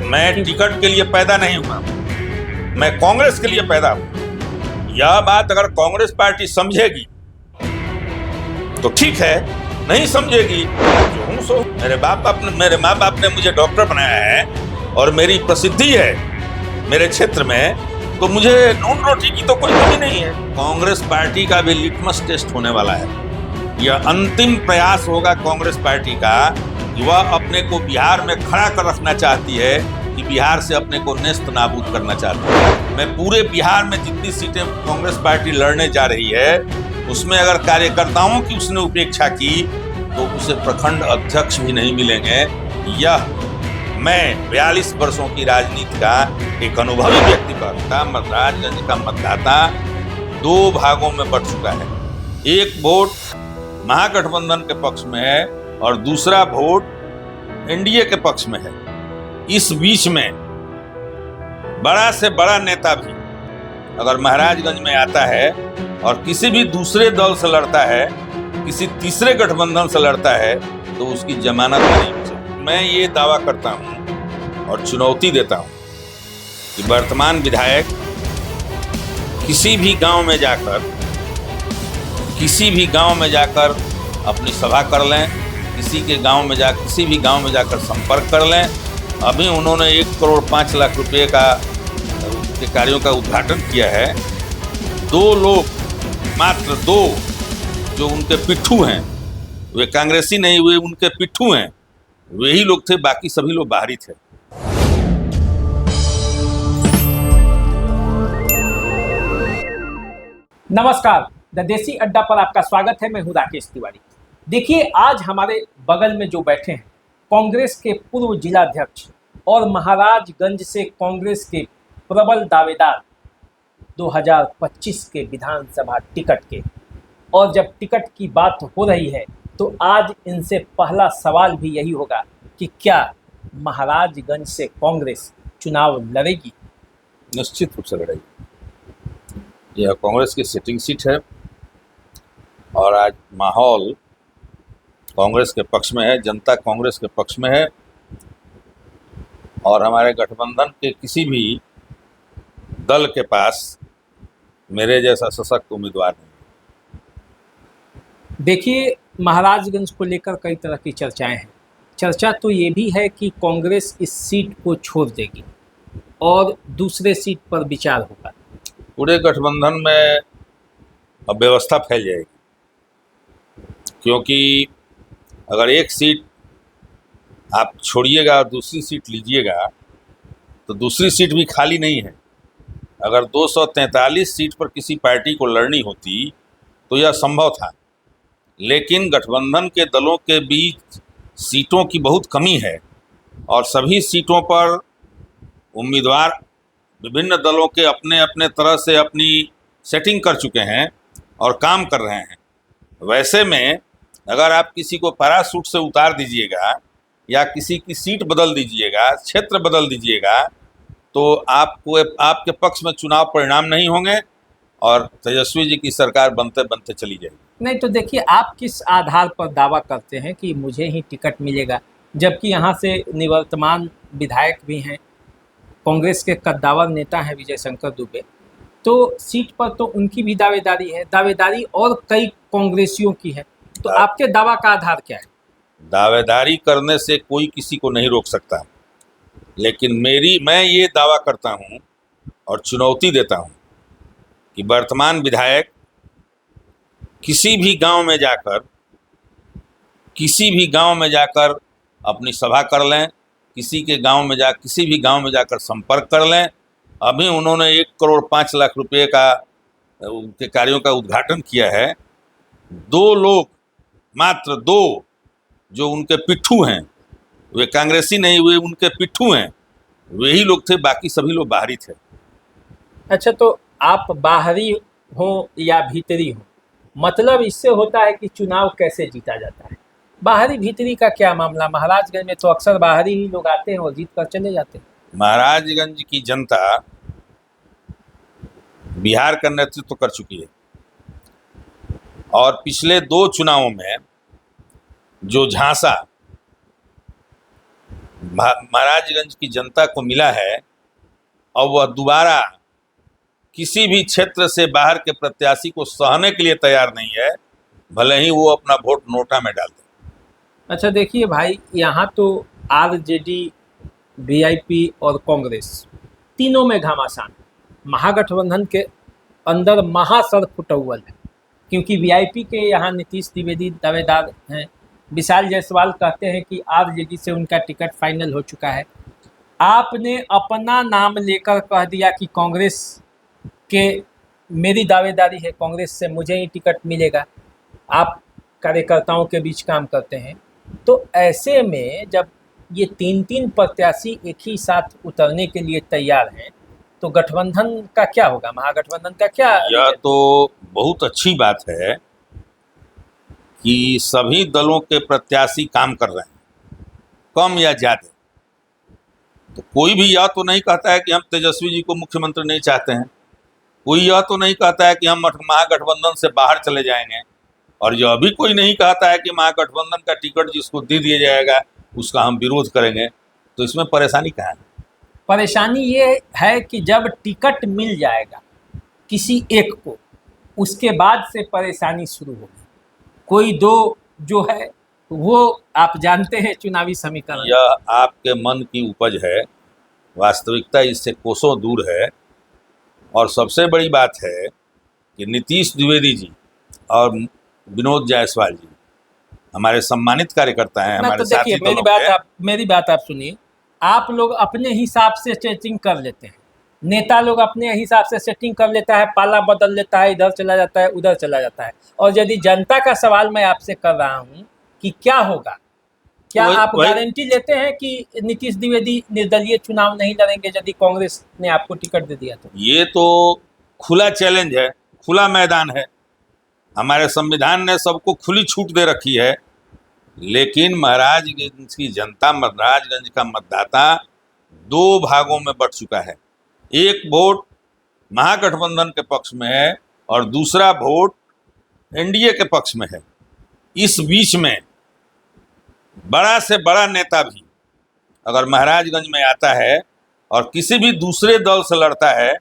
मैं टिकट के लिए पैदा नहीं हुआ, मैं कांग्रेस के लिए पैदा हुआ। यह बात अगर कांग्रेस पार्टी समझेगी तो ठीक है, नहीं समझेगी जो हूं सो। मेरे माँ बाप ने मुझे डॉक्टर बनाया है और मेरी प्रसिद्धि है मेरे क्षेत्र में, तो मुझे नून रोटी की तो कोई कमी नहीं है। कांग्रेस पार्टी का भी लिटमस टेस्ट होने वाला है। यह अंतिम प्रयास होगा कांग्रेस पार्टी का कि वह अपने को बिहार में खड़ा कर रखना चाहती है, कि बिहार से अपने को नेस्त नाबूद करना चाहती है। मैं पूरे बिहार में जितनी सीटें कांग्रेस पार्टी लड़ने जा रही है, उसमें अगर कार्यकर्ताओं की उसने उपेक्षा की तो उसे प्रखंड अध्यक्ष भी नहीं मिलेंगे। यह मैं 42 वर्षों की राजनीति का एक अनुभवी व्यक्ति का महाराजगंज का मतदाता 2 भागों में बंट चुका है। एक वोट महागठबंधन के पक्ष में है और दूसरा वोट एनडीए के पक्ष में है। इस बीच में बड़ा से बड़ा नेता भी अगर महाराजगंज में आता है और किसी भी दूसरे दल से लड़ता है, किसी तीसरे गठबंधन से लड़ता है, तो उसकी जमानत नहीं हो सकती। मैं ये दावा करता हूं और चुनौती देता हूं कि वर्तमान विधायक किसी भी गांव में जाकर अपनी सभा कर लें, किसी भी गांव में जाकर संपर्क कर लें। अभी उन्होंने 1 करोड़ 5 लाख रुपए के कार्यों का उद्घाटन किया है। 2 लोग, मात्र 2 जो उनके पिट्ठू हैं, वे कांग्रेसी नहीं हुए, उनके पिट्ठू हैं, वही लोग थे, बाकी सभी लोग बाहरी थे। नमस्कार, द देसी अड्डा पर आपका स्वागत है। मैं हूं राकेश तिवारी। देखिए, आज हमारे बगल में जो बैठे हैं कांग्रेस के पूर्व जिलाध्यक्ष और महाराजगंज से कांग्रेस के प्रबल दावेदार 2025 के विधानसभा टिकट के, और जब टिकट की बात हो रही है तो आज इनसे पहला सवाल भी यही होगा कि क्या महाराजगंज से कांग्रेस चुनाव लड़ेगी? निश्चित रूप से लड़ेगी। यह कांग्रेस की सिटिंग सीट है और आज माहौल कांग्रेस के पक्ष में है, जनता कांग्रेस के पक्ष में है और हमारे गठबंधन के किसी भी दल के पास मेरे जैसा सशक्त उम्मीदवार नहीं। देखिए, महाराजगंज को लेकर कई तरह की चर्चाएं हैं। चर्चा तो ये भी है कि कांग्रेस इस सीट को छोड़ देगी और दूसरे सीट पर विचार होगा। पूरे गठबंधन में अव्यवस्था फैल जाएगी, क्योंकि अगर एक सीट आप छोड़िएगा और दूसरी सीट लीजिएगा तो दूसरी सीट भी खाली नहीं है। अगर 243 सीट पर किसी पार्टी को लड़नी होती तो यह संभव था, लेकिन गठबंधन के दलों के बीच सीटों की बहुत कमी है और सभी सीटों पर उम्मीदवार विभिन्न दलों के अपने अपने तरह से अपनी सेटिंग कर चुके हैं और काम कर रहे हैं। वैसे में अगर आप किसी को पैराशूट से उतार दीजिएगा या किसी की सीट बदल दीजिएगा, क्षेत्र बदल दीजिएगा, तो आपके पक्ष में चुनाव परिणाम नहीं होंगे और तेजस्वी जी की सरकार बनते बनते चली जाएगी। नहीं तो देखिए, आप किस आधार पर दावा करते हैं कि मुझे ही टिकट मिलेगा, जबकि यहाँ से निवर्तमान विधायक भी हैं, कांग्रेस के कद्दावर नेता हैं विजय शंकर दुबे, तो सीट पर तो उनकी भी दावेदारी और कई कांग्रेसियों की है। तो आपके दावा का आधार क्या है? दावेदारी करने से कोई किसी को नहीं रोक सकता, लेकिन मैं ये दावा करता हूँ और चुनौती देता हूँ कि वर्तमान विधायक किसी भी गांव में जाकर अपनी सभा कर लें, किसी भी गांव में जाकर संपर्क कर लें। अभी उन्होंने 1 करोड़ 5 लाख रुपए के कार्यों का उद्घाटन किया है। 2 लोग, मात्र 2 जो उनके पिट्ठू हैं, वे कांग्रेसी नहीं हुए, उनके पिट्ठू हैं, वही लोग थे, बाकी सभी लोग बाहरी थे। अच्छा, तो आप बाहरी हो या भीतरी हो, मतलब इससे होता है कि चुनाव कैसे जीता जाता है। बाहरी भीतरी का क्या मामला? महाराजगंज में तो अक्सर बाहरी ही लोग आते हैं और जीत कर चले जाते हैं। महाराजगंज की जनता बिहार का नेतृत्व कर चुकी है और पिछले 2 चुनावों में जो झांसा महाराजगंज की जनता को मिला है और वह दोबारा किसी भी क्षेत्र से बाहर के प्रत्याशी को सहने के लिए तैयार नहीं है, भले ही वो अपना वोट नोटा में डाल दे। अच्छा देखिए भाई, यहाँ तो आरजेडी, वीआईपी और कांग्रेस तीनों में घमासान। महागठबंधन के अंदर महासर फुटौल है, क्योंकि वीआईपी के यहाँ नीतीश द्विवेदी दावेदार हैं। विशाल जायसवाल कहते हैं कि आरजेडी से उनका टिकट फाइनल हो चुका है। आपने अपना नाम लेकर कह दिया कि कांग्रेस के मेरी दावेदारी है, कांग्रेस से मुझे ही टिकट मिलेगा। आप कार्यकर्ताओं के बीच काम करते हैं, तो ऐसे में जब ये तीन तीन प्रत्याशी एक ही साथ उतरने के लिए तैयार हैं, तो गठबंधन का क्या होगा, महागठबंधन का क्या? यह तो बहुत अच्छी बात है कि सभी दलों के प्रत्याशी काम कर रहे हैं, कम या ज्यादा। तो कोई भी यह तो नहीं कहता है कि हम तेजस्वी जी को मुख्यमंत्री नहीं चाहते हैं, कोई यह तो नहीं कहता है कि हम महागठबंधन से बाहर चले जाएंगे, और यह भी कोई नहीं कहता है कि महागठबंधन का टिकट जिसको दे दिया जाएगा उसका हम विरोध करेंगे। तो इसमें परेशानी कहाँ है? परेशानी ये है कि जब टिकट मिल जाएगा किसी एक को, उसके बाद से परेशानी शुरू होगी। कोई दो जो है वो आप जानते हैं चुनावी समीकरण। यह आपके मन की उपज है, वास्तविकता इससे कोसों दूर है। और सबसे बड़ी बात है कि नीतीश द्विवेदी जी और विनोद जायसवाल जी हमारे सम्मानित कार्यकर्ता हैं, हमारे साथी देखिए, मेरी बात आप सुनिए। आप लोग अपने हिसाब से सेटिंग कर लेते हैं, नेता लोग अपने हिसाब से सेटिंग कर लेता है, पाला बदल लेता है, इधर चला जाता है, उधर चला जाता है। और यदि जनता का सवाल मैं आपसे कर रहा हूँ कि क्या होगा, क्या आप गारंटी लेते हैं कि नीतीश द्विवेदी निर्दलीय चुनाव नहीं लड़ेंगे यदि कांग्रेस ने आपको टिकट दे दिया तो? ये तो खुला चैलेंज है, खुला मैदान है। हमारे संविधान ने सबको खुली छूट दे रखी है, लेकिन महाराजगंज की जनता, महाराजगंज का मतदाता दो भागों में बंट चुका है। एक वोट महागठबंधन के पक्ष में है और दूसरा वोट एनडीए के पक्ष में है। इस बीच में बड़ा से बड़ा नेता भी अगर महाराजगंज में आता है और किसी भी दूसरे दल से लड़ता है,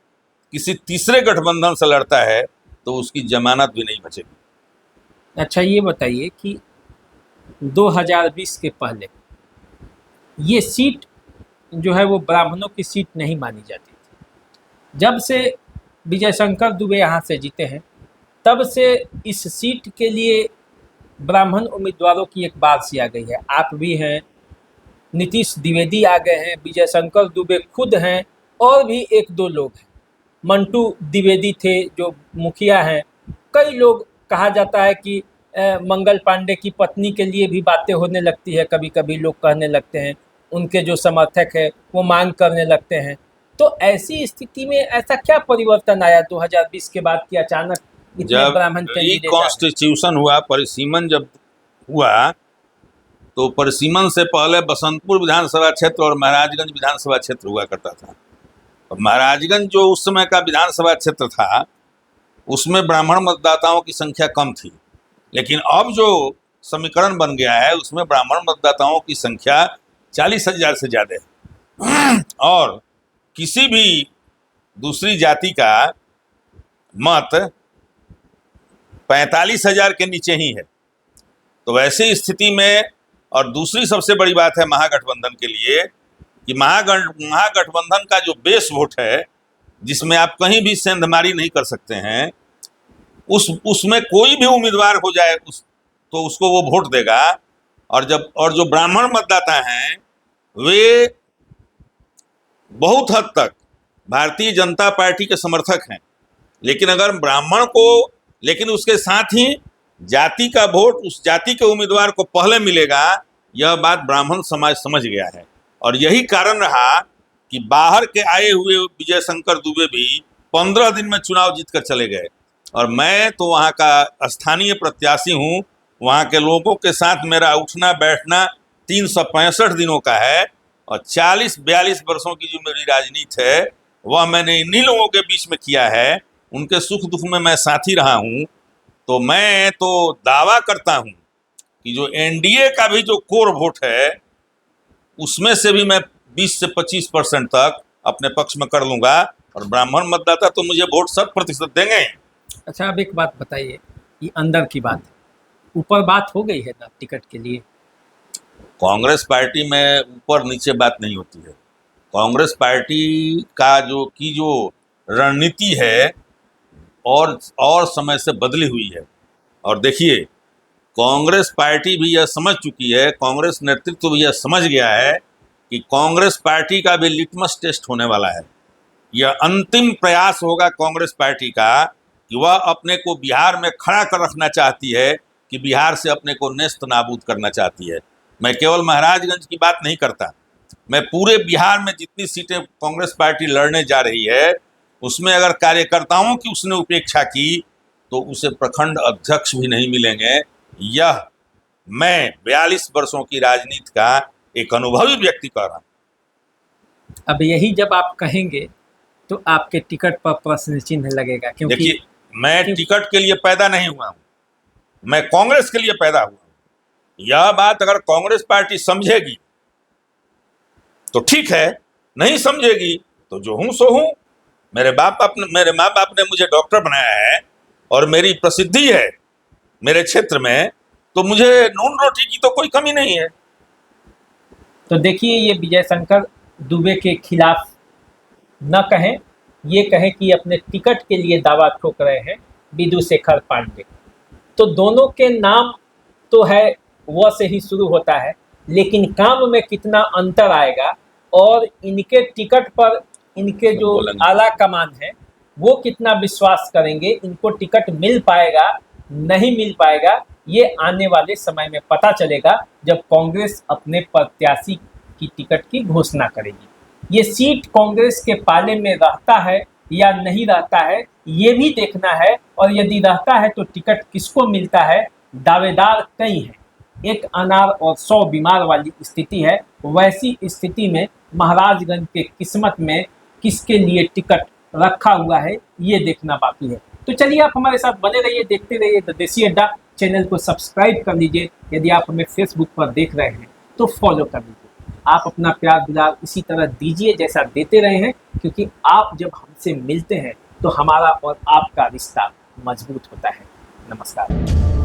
किसी तीसरे गठबंधन से लड़ता है, तो उसकी जमानत भी नहीं बचेगी। अच्छा ये बताइए कि 2020 के पहले ये सीट जो है वो ब्राह्मणों की सीट नहीं मानी जाती थी। जब से विजय शंकर दुबे यहाँ से जीते हैं, तब से इस सीट के लिए ब्राह्मण उम्मीदवारों की एक बारिश आ गई है। आप भी हैं, नीतीश द्विवेदी आ गए हैं, विजय शंकर दुबे खुद हैं, और भी एक दो लोग हैं। मंटू द्विवेदी थे जो मुखिया हैं। कई लोग, कहा जाता है कि मंगल पांडे की पत्नी के लिए भी बातें होने लगती है, कभी कभी लोग कहने लगते हैं, उनके जो समर्थक है वो मांग करने लगते हैं। तो ऐसी स्थिति में ऐसा क्या परिवर्तन आया 2020 के बाद कि अचानक इतने ब्राह्मण जब कॉन्स्टिट्यूशन हुआ, परिसीमन जब हुआ, तो परिसीमन से पहले बसंतपुर विधानसभा क्षेत्र और महाराजगंज विधानसभा क्षेत्र हुआ करता था। और महाराजगंज जो उस समय का विधानसभा क्षेत्र था, उसमें ब्राह्मण मतदाताओं की संख्या कम थी, लेकिन अब जो समीकरण बन गया है उसमें ब्राह्मण मतदाताओं की संख्या 40,000 से ज़्यादा है, और किसी भी दूसरी जाति का मत 45,000 के नीचे ही है। तो वैसी स्थिति में, और दूसरी सबसे बड़ी बात है महागठबंधन के लिए कि महागठबंधन का जो बेस वोट है, जिसमें आप कहीं भी सेंधमारी नहीं कर सकते हैं, उसमें कोई भी उम्मीदवार हो जाए तो उसको वो वोट देगा। और जो ब्राह्मण मतदाता हैं वे बहुत हद तक भारतीय जनता पार्टी के समर्थक हैं, लेकिन लेकिन उसके साथ ही जाति का वोट उस जाति के उम्मीदवार को पहले मिलेगा, यह बात ब्राह्मण समाज समझ गया है। और यही कारण रहा कि बाहर के आए हुए विजय शंकर दुबे भी 15 दिन में चुनाव जीतकर चले गए। और मैं तो वहाँ का स्थानीय प्रत्याशी हूँ, वहाँ के लोगों के साथ मेरा उठना बैठना 365 दिनों का है, और 40-42 वर्षों की जो मेरी राजनीति है वह मैंने इन्हीं लोगों के बीच में किया है। उनके सुख दुख में मैं साथी रहा हूँ। तो मैं तो दावा करता हूँ कि जो एनडीए का भी जो कोर वोट है उसमें से भी मैं 20 से 25% तक अपने पक्ष में कर लूंगा, और ब्राह्मण मतदाता तो मुझे वोट 100% देंगे ही। अच्छा, अब एक बात बताइए, ये अंदर की बात है, ऊपर बात हो गई है ना टिकट के लिए? कांग्रेस पार्टी में ऊपर नीचे बात नहीं होती है। कांग्रेस पार्टी का जो रणनीति है और समय से बदली हुई है। और देखिए, कांग्रेस पार्टी भी यह समझ चुकी है, कांग्रेस नेतृत्व भी यह समझ गया है कि कांग्रेस पार्टी का भी लिटमस टेस्ट होने वाला है। यह अंतिम प्रयास होगा कांग्रेस पार्टी का कि वह अपने को बिहार में खड़ा कर रखना चाहती है, कि बिहार से अपने को नेस्त नाबूद करना चाहती है। मैं केवल महाराजगंज की बात नहीं करता, मैं पूरे बिहार में जितनी सीटें कांग्रेस पार्टी लड़ने जा रही है, उसमें अगर कार्यकर्ताओं की उसने उपेक्षा की तो उसे प्रखंड अध्यक्ष भी नहीं मिलेंगे। यह मैं 42 वर्षों की राजनीति का एक अनुभवी व्यक्ति कह रहा हूं। अब यही जब आप कहेंगे तो आपके टिकट पर प्रश्न चिन्ह लगेगा, क्योंकि देखिए, मैं टिकट के लिए पैदा नहीं हुआ हूं, मैं कांग्रेस के लिए पैदा हुआ हूं। यह बात अगर कांग्रेस पार्टी समझेगी तो ठीक है, नहीं समझेगी तो जो हूं सो हूं। मेरे माँ बाप ने मुझे डॉक्टर बनाया है और मेरी प्रसिद्धि है मेरे क्षेत्र में, तो मुझे नून रोटी की तो कोई कमी नहीं है। तो देखिए, ये विजय शंकर दुबे के खिलाफ न कहें, ये कहें कि अपने टिकट के लिए दावा ठोक रहे हैं विधु शेखर पांडे। तो दोनों के नाम तो है वह से ही शुरू होता है, लेकिन काम में कितना अंतर आएगा और इनके टिकट पर इनके जो आला कमान है वो कितना विश्वास करेंगे, इनको टिकट मिल पाएगा नहीं मिल पाएगा, ये आने वाले समय में पता चलेगा जब कांग्रेस अपने प्रत्याशी की टिकट की घोषणा करेगी। ये सीट कांग्रेस के पाले में रहता है या नहीं रहता है, ये भी देखना है, और यदि रहता है तो टिकट किसको मिलता है। दावेदार कई हैं, एक अनार और 100 बीमार वाली स्थिति है। वैसी स्थिति में महाराजगंज के किस्मत में किसके लिए टिकट रखा हुआ है, ये देखना बाकी है। तो चलिए, आप हमारे साथ बने रहिए, देखते रहिए द देसी अड्डा। चैनल को सब्सक्राइब कर लीजिए, यदि आप हमें फेसबुक पर देख रहे हैं तो फॉलो कर लीजिए। आप अपना प्यार दुलार इसी तरह दीजिए जैसा देते रहे हैं, क्योंकि आप जब हमसे मिलते हैं तो हमारा और आपका रिश्ता मजबूत होता है। नमस्कार।